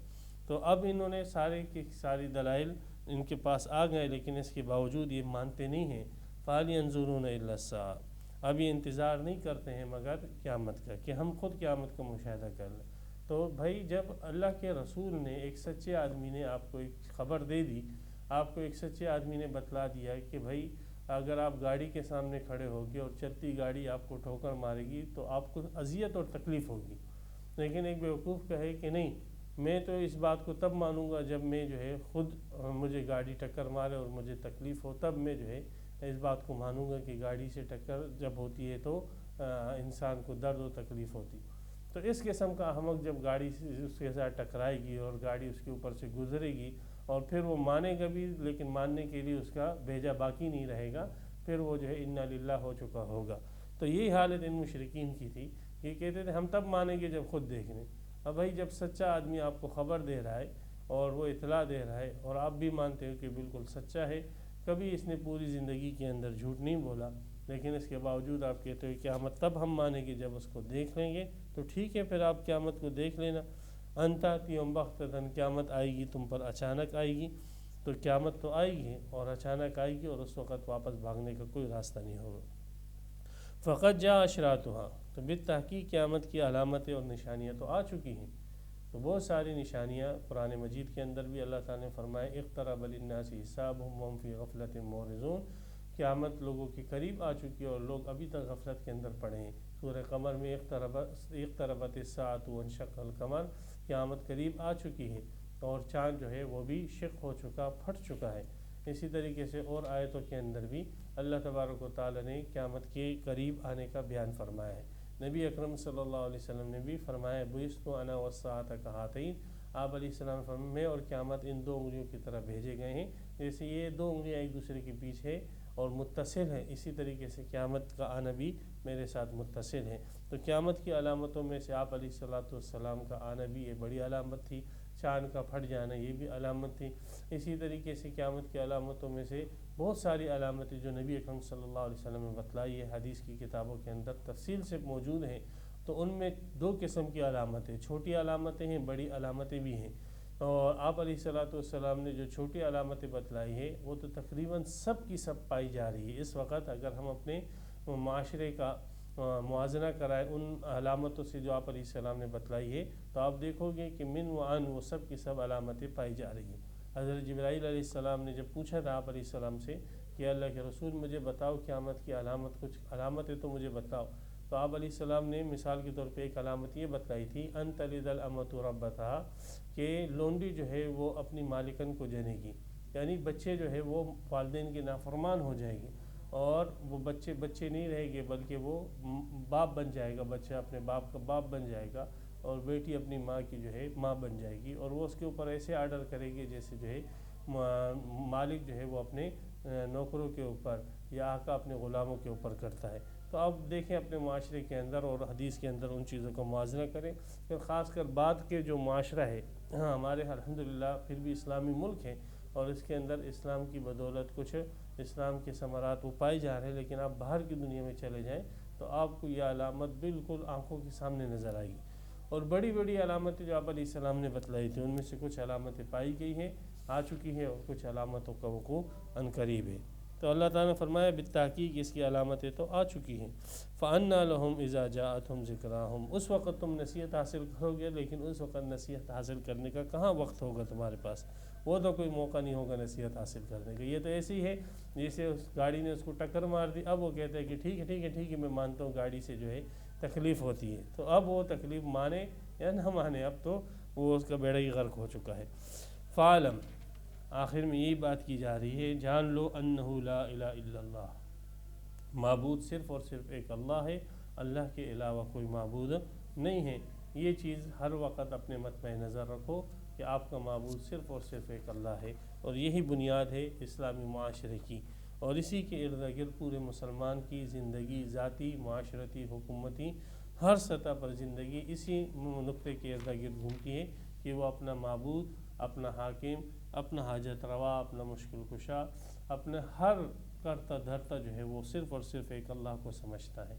تو اب انہوں نے ساری دلائل ان کے پاس آ گئے، لیکن اس کے باوجود یہ مانتے نہیں ہیں۔ فَهَلْ يَنظُرُونَ إِلَّا السَّاعَةَ، اب یہ انتظار نہیں کرتے ہیں مگر قیامت کا کہ ہم خود قیامت کا مشاہدہ کر لیں۔ تو بھائی جب اللہ کے رسول نے، ایک سچے آدمی نے آپ کو ایک خبر دے دی، آپ کو ایک سچے آدمی نے بتلا دیا کہ بھائی اگر آپ گاڑی کے سامنے کھڑے ہوگے اور چلتی گاڑی آپ کو ٹھوکر مارے گی تو آپ کو اذیت اور تکلیف ہوگی، لیکن ایک بیوقوف کہے کہ نہیں، میں تو اس بات کو تب مانوں گا جب میں جو ہے خود مجھے گاڑی ٹکر مارے اور مجھے تکلیف ہو، تب میں جو ہے اس بات کو مانوں گا کہ گاڑی سے ٹکر جب ہوتی ہے تو انسان کو درد و تکلیف ہوتی۔ تو اس قسم کا احمق جب گاڑی اس کے ساتھ ٹکرائے گی اور گاڑی اس کے اوپر سے گزرے گی اور پھر وہ مانے گا بھی، لیکن ماننے کے لیے اس کا بھیجا باقی نہیں رہے گا، پھر وہ جو ہے انا للہ ہو چکا ہوگا۔ تو یہی حالت ان مشرکین کی تھی، یہ کہتے تھے ہم تب مانیں گے جب خود دیکھ لیں۔ اب بھائی جب سچا آدمی آپ کو خبر دے رہا ہے اور وہ اطلاع دے رہا ہے اور آپ بھی مانتے ہو کہ بالکل سچا ہے، کبھی اس نے پوری زندگی کے اندر جھوٹ نہیں بولا، لیکن اس کے باوجود آپ کہتے ہو قیامت تب ہم مانیں گے جب اس کو دیکھ لیں گے، تو ٹھیک ہے پھر آپ قیامت کو دیکھ لینا۔ انتاتیہم بغتۃ، قیامت آئے گی تم پر اچانک آئے گی، تو قیامت تو آئے گی اور اچانک آئے گی اور اس وقت واپس بھاگنے کا کوئی راستہ نہیں ہوگا۔ فقط جاء اشراطھا، تو بالتحقیق قیامت کی علامتیں اور نشانیاں تو آ چکی ہیں۔ تو بہت ساری نشانیاں قرآن مجید کے اندر بھی اللہ تعالیٰ نے فرمائے اقترب للناس حسابهم وهم فی غفلۃ معرضون، قیامت لوگوں کے قریب آ چکی ہے اور لوگ ابھی تک غفلت کے اندر پڑے ہیں۔ سورہ قمر میں اقتربت الساعۃ وانشق القمر، قیامت قریب آ چکی ہے اور چاند جو ہے وہ بھی شق ہو چکا، پھٹ چکا ہے۔ اسی طریقے سے اور آیتوں کے اندر بھی اللہ تبارک و تعالیٰ نے قیامت کے قریب آنے کا بیان فرمایا ہے۔ نبی اکرم صلی اللہ علیہ وسلم نے بھی فرمایا بعثت انا والساعۃ کہاتین، آپ علیہ السلام فرمایا میں اور قیامت ان دو انگلیوں کی طرح بھیجے گئے ہیں، جیسے یہ دو انگلیاں ایک دوسرے کے پیچھے اور متصل ہیں، اسی طریقے سے قیامت کا آنا بھی میرے ساتھ متصل ہے۔ تو قیامت کی علامتوں میں سے آپ علیہ السلام کا آنا بھی ایک بڑی علامت تھی۔ چاند کا پھٹ جانا یہ بھی علامت تھی۔ اسی طریقے سے قیامت کی علامتوں میں سے بہت ساری علامتیں جو نبی اکرم صلی اللہ علیہ وسلم نے بتلائی ہے، حدیث کی کتابوں کے اندر تفصیل سے موجود ہیں۔ تو ان میں دو قسم کی علامتیں، چھوٹی علامتیں ہیں، بڑی علامتیں بھی ہیں۔ اور آپ علیہ الصلوۃ والسلام نے جو چھوٹی علامتیں بتلائی ہے وہ تو تقریباً سب کی سب پائی جا رہی ہے۔ اس وقت اگر ہم اپنے معاشرے کا موازنہ کرائے ان علامتوں سے جو آپ علیہ السلام نے بتلائی ہے، تو آپ دیکھو گے کہ من و عن وہ سب کی سب علامتیں پائی جا رہی ہیں۔ حضرت جبرائیل علیہ السلام نے جب پوچھا تھا آپ علیہ السلام سے کہ اللہ کے رسول مجھے بتاؤ قیامت کی علامت، کچھ علامتیں تو مجھے بتاؤ، تو آپ علیہ السلام نے مثال کے طور پہ ایک علامت یہ بتلائی تھی ان تلد الامۃ ربتہا، کہ لونڈی جو ہے وہ اپنی مالکن کو جنے گی، یعنی بچے جو ہے وہ والدین کے نافرمان ہو جائے گی، اور وہ بچے نہیں رہے گے بلکہ وہ باپ بن جائے گا، بچہ اپنے باپ کا باپ بن جائے گا، اور بیٹی اپنی ماں کی جو ہے ماں بن جائے گی، اور وہ اس کے اوپر ایسے آرڈر کرے گی جیسے جو ہے مالک جو ہے وہ اپنے نوکروں کے اوپر یا آقا اپنے غلاموں کے اوپر کرتا ہے۔ تو اب دیکھیں اپنے معاشرے کے اندر اور حدیث کے اندر ان چیزوں کا موازنہ کریں۔ پھر خاص کر بعد کے جو معاشرہ ہے، ہاں ہمارے الحمدللہ پھر بھی اسلامی ملک ہے، اور اس کے اندر اسلام کی بدولت کچھ اسلام کے ثمرات وہ پائے جا رہے ہیں، لیکن آپ باہر کی دنیا میں چلے جائیں تو آپ کو یہ علامت بالکل آنکھوں کے سامنے نظر آئے گی۔ اور بڑی بڑی علامتیں جو آپ علیہ السلام نے بتلائی تھی ان میں سے کچھ علامتیں پائی گئی ہیں، آ چکی ہیں، اور کچھ علامتوں کا وقوع عنقریب ہے۔ تو اللہ تعالیٰ نے فرمایا بالتحقیق اس کی علامتیں تو آ چکی ہیں۔ فَأَنَّىٰ لَهُمْ إِذَا جَاءَتْهُمْ ذِكْرَاهُمْ، اس وقت تم نصیحت حاصل کرو گے، لیکن اس وقت نصیحت حاصل کرنے کا کہاں وقت ہوگا تمہارے پاس، وہ تو کوئی موقع نہیں ہوگا نصیحت حاصل کرنے کا۔ یہ تو ایسی ہے جیسے اس گاڑی نے اس کو ٹکر مار دی، اب وہ کہتا ہے کہ ٹھیک ہے میں مانتا ہوں گاڑی سے جو ہے تکلیف ہوتی ہے، تو اب وہ تکلیف مانے یا نہ مانے، اب تو وہ اس کا بیڑا ہی غرق ہو چکا ہے۔ فَعْلَمْ، آخر میں یہی بات کی جا رہی ہے، جان لو انہ لا الہ الا اللہ، معبود صرف اور صرف ایک اللہ ہے، اللہ کے علاوہ کوئی معبود نہیں ہے۔ یہ چیز ہر وقت اپنے مطمع نظر رکھو کہ آپ کا معبود صرف اور صرف ایک اللہ ہے، اور یہی بنیاد ہے اسلامی معاشرے کی، اور اسی کے ارد گرد پورے مسلمان کی زندگی، ذاتی، معاشرتی، حکومتی، ہر سطح پر زندگی اسی نقطے کے ارد گرد گھومتی ہے کہ وہ اپنا معبود، اپنا حاکم، اپنا حاجت روا، اپنا مشکل کشا، اپنا ہر کرتا دھرتا جو ہے وہ صرف اور صرف ایک اللہ کو سمجھتا ہے۔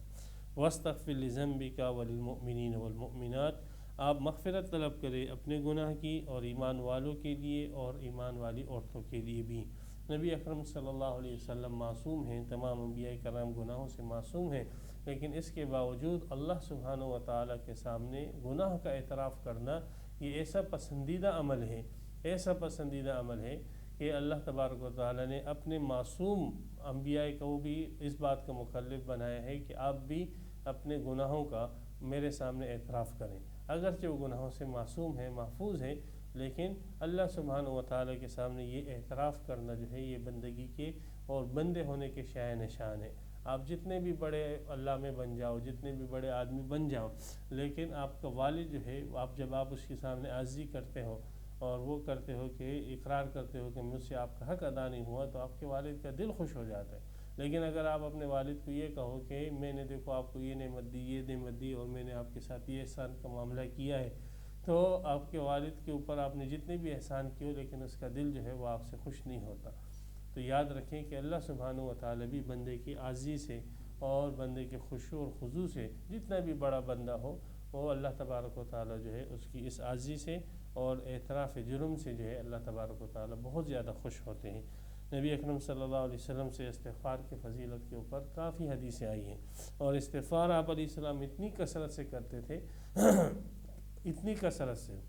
وَاسْتَغْفِرْ لِذَنْبِكَ وَلِلْمُؤْمِنِينَ وَالْمُؤْمِنَاتِ، آپ مغفرت طلب کرے اپنے گناہ کی، اور ایمان والوں کے لیے اور ایمان والی عورتوں کے لیے بھی۔ نبی اکرم صلی اللہ علیہ وسلم معصوم ہیں، تمام انبیاء کرام گناہوں سے معصوم ہیں، لیکن اس کے باوجود اللہ سبحانہ و تعالیٰ کے سامنے گناہ کا اعتراف کرنا یہ ایسا پسندیدہ عمل ہے، ایسا پسندیدہ عمل ہے کہ اللہ تبارک و تعالیٰ نے اپنے معصوم انبیاء کو بھی اس بات کا مکلف بنایا ہے کہ آپ بھی اپنے گناہوں کا میرے سامنے اعتراف کریں، اگرچہ وہ گناہوں سے معصوم ہیں، محفوظ ہیں، لیکن اللہ سبحانہ و تعالیٰ کے سامنے یہ اعتراف کرنا جو ہے یہ بندگی کے اور بندے ہونے کے شایع نشان ہے۔ آپ جتنے بھی بڑے علامے بن جاؤ، جتنے بھی بڑے آدمی بن جاؤ، لیکن آپ کا والد جو ہے، جب آپ اس کے سامنے عاجزی کرتے ہو اور وہ کرتے ہو کہ اقرار کرتے ہو کہ مجھ سے آپ کا حق ادا نہیں ہوا، تو آپ کے والد کا دل خوش ہو جاتا ہے۔ لیکن اگر آپ اپنے والد کو یہ کہو کہ میں نے دیکھو آپ کو یہ نعمت دی، یہ نعمت دی، اور میں نے آپ کے ساتھ یہ احسان کا معاملہ کیا ہے، تو آپ کے والد کے اوپر آپ نے جتنے بھی احسان کیے لیکن اس کا دل جو ہے وہ آپ سے خوش نہیں ہوتا۔ تو یاد رکھیں کہ اللہ سبحانہ و تعالیٰ بھی بندے کی عاجزی سے اور بندے کے خشوع اور خضوع سے، جتنا بھی بڑا بندہ ہو وہ اللہ تبارک و تعالیٰ جو ہے اس کی اس عاجزی سے اور اعتراف جرم سے جو ہے اللہ تبارک و تعالیٰ بہت زیادہ خوش ہوتے ہیں۔ نبی اکرم صلی اللہ علیہ وسلم سے استغفار کی فضیلت کے اوپر کافی حدیثیں آئی ہیں، اور استغفار آپ علیہ السلام اتنی کثرت سے کرتے تھے اتنی کثرت سے،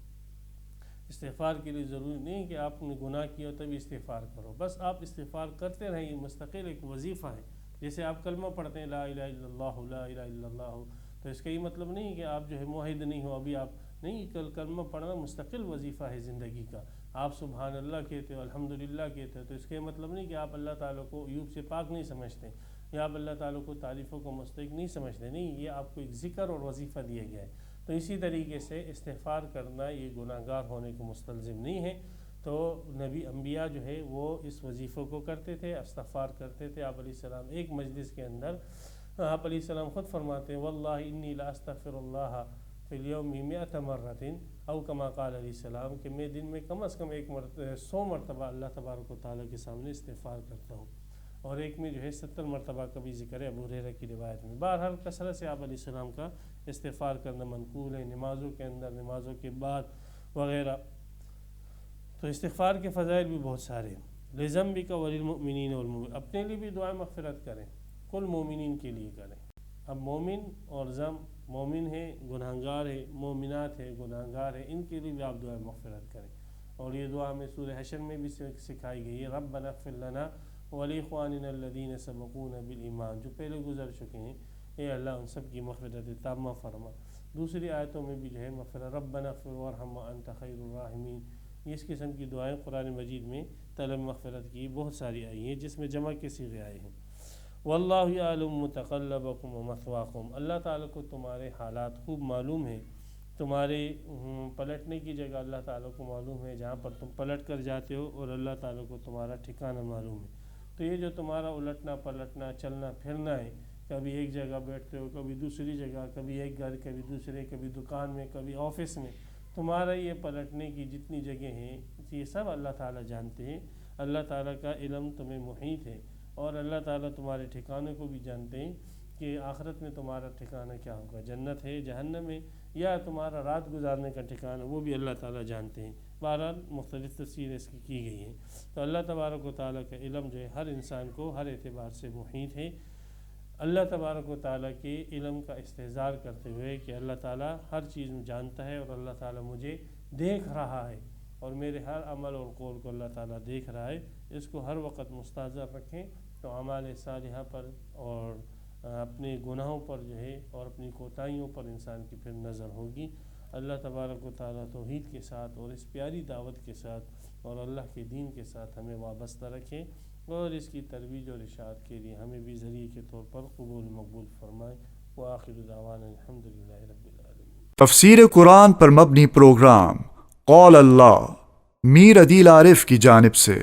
استغفار کے لیے ضروری نہیں کہ آپ نے گناہ کیا ہو تبھی استغفار کرو، بس آپ استغفار کرتے رہیں، یہ مستقل ایک وظیفہ ہے۔ جیسے آپ کلمہ پڑھتے ہیں لا الہ الا اللہ لا الہ الا اللہ، تو اس کا یہ مطلب نہیں کہ آپ جو ہے موحد نہیں ہو، ابھی آپ نہیں، کلمہ پڑھنا مستقل وظیفہ ہے زندگی کا۔ آپ سبحان اللہ کہتے ہو، الحمدللہ کہتے ہو، تو اس کا یہ مطلب نہیں کہ آپ اللہ تعالیٰ کو عیوب سے پاک نہیں سمجھتے، یا آپ اللہ تعالیٰ کو تعریفوں کو مستحق نہیں سمجھتے، نہیں، یہ آپ کو ایک ذکر اور وظیفہ دیا گیا ہے۔ تو اسی طریقے سے استغفار کرنا یہ گناہ گار ہونے کو مستلزم نہیں ہے۔ تو نبی انبیاء جو ہے وہ اس وظیفوں کو کرتے تھے، استغفار کرتے تھے۔ آپ علیہ السلام ایک مجلس کے اندر آپ علیہ السلام خود فرماتے ہیں واللہ انی لا استغفر اللہ فی الیوم 100 مرۃ او کما قال علیہ السلام کہ میں دن میں کم از کم 100 مرتبہ اللہ تبارک و تعالیٰ کے سامنے استغفار کرتا ہوں، اور ایک میں جو ہے 70 مرتبہ کا بھی ذکر ہے ابو ہریرہ کی روایت میں۔ بہرحال کثرت سے آپ علیہ السلام کا استغفار کرنا منقول ہے، نمازوں کے اندر، نمازوں کے بعد وغیرہ۔ تو استغفار کے فضائل بھی بہت سارے ہیں۔ لِذَنْبِكَ وَلِلْمُؤْمِنِينَ وَالْمُؤْمِنَاتِ، اپنے لیے بھی دعائیں مغفرت کریں، کل مومنین کے لیے کریں۔ اب مومن اور مومن ہے گناہگار ہے، مومنات ہے گناہگار ہے، ان کے لیے بھی آپ دعائیں مغفرت کریں۔ اور یہ دعا ہمیں سورہ حشر میں بھی سکھائی گئی ہے، رَبَّنَا اغْفِرْ لَنَا وَلِإِخْوَانِنَا الَّذِينَ سَبَقُونَا بِالْإِيمَانِ، جو پہلے گزر چکے ہیں، اے اللہ ان سب کی مغفرت تامہ فرما۔ دوسری آیتوں میں بھی جو ہے مغفرت، رَبَّنَا اغْفِرْ وَارْحَمْ وَأَنْتَ خَيْرُ الرَّاحِمِينَ، اس قسم کی دعائیں قرآن مجید میں طلب مغفرت کی بہت ساری آئی ہیں، جس میں جمع کے صیغے آئے ہیں۔ واللہ یعلم متقلبکم ومثواکم، اللہ تعالیٰ کو تمہارے حالات خوب معلوم ہیں، تمہارے پلٹنے کی جگہ اللہ تعالیٰ کو معلوم ہے، جہاں پر تم پلٹ کر جاتے ہو، اور اللہ تعالیٰ کو تمہارا ٹھکانہ معلوم ہے۔ تو یہ جو تمہارا الٹنا پلٹنا، چلنا پھرنا ہے، کبھی ایک جگہ بیٹھتے ہو، کبھی دوسری جگہ، کبھی ایک گھر، کبھی دوسرے، کبھی دکان میں، کبھی آفس میں، تمہارا یہ پلٹنے کی جتنی جگہ ہیں یہ سب اللہ تعالیٰ جانتے ہیں۔ اللہ تعالیٰ کا علم تمہیں محیط ہے، اور اللہ تعالیٰ تمہارے ٹھکانے کو بھی جانتے ہیں کہ آخرت میں تمہارا ٹھکانہ کیا ہوگا، جنت ہے، جہنم ہے، یا تمہارا رات گزارنے کا ٹھکانہ، وہ بھی اللہ تعالیٰ جانتے ہیں۔ بہرحال مختلف تفسیریں اس کی گئی ہیں۔ تو اللہ تبارک و تعالیٰ کا علم جو ہے ہر انسان کو ہر اعتبار سے محیط ہے۔ اللہ تبارک و تعالیٰ کے علم کا استحضار کرتے ہوئے کہ اللہ تعالیٰ ہر چیز میں جانتا ہے، اور اللہ تعالیٰ مجھے دیکھ رہا ہے، اور میرے ہر عمل اور قول کو اللہ تعالیٰ دیکھ رہا ہے، اس کو ہر وقت مستحضر رکھیں تو اعمال صالحہ پر اور اپنے گناہوں پر جو ہے اور اپنی کوتاہیوں پر انسان کی پھر نظر ہوگی۔ اللہ تبارک و تعالیٰ توحید کے ساتھ اور اس پیاری دعوت کے ساتھ اور اللہ کے دین کے ساتھ ہمیں وابستہ رکھیں، اور اس کی ترویج اور اشاعت کے لیے ہمیں بھی ذریعے کے طور پر قبول مقبول فرمائیں۔ وآخر دعوانا الحمدللہ رب العالمین۔ تفسیر قرآن پر مبنی پروگرام قول اللہ میر عدیل عارف کی جانب سے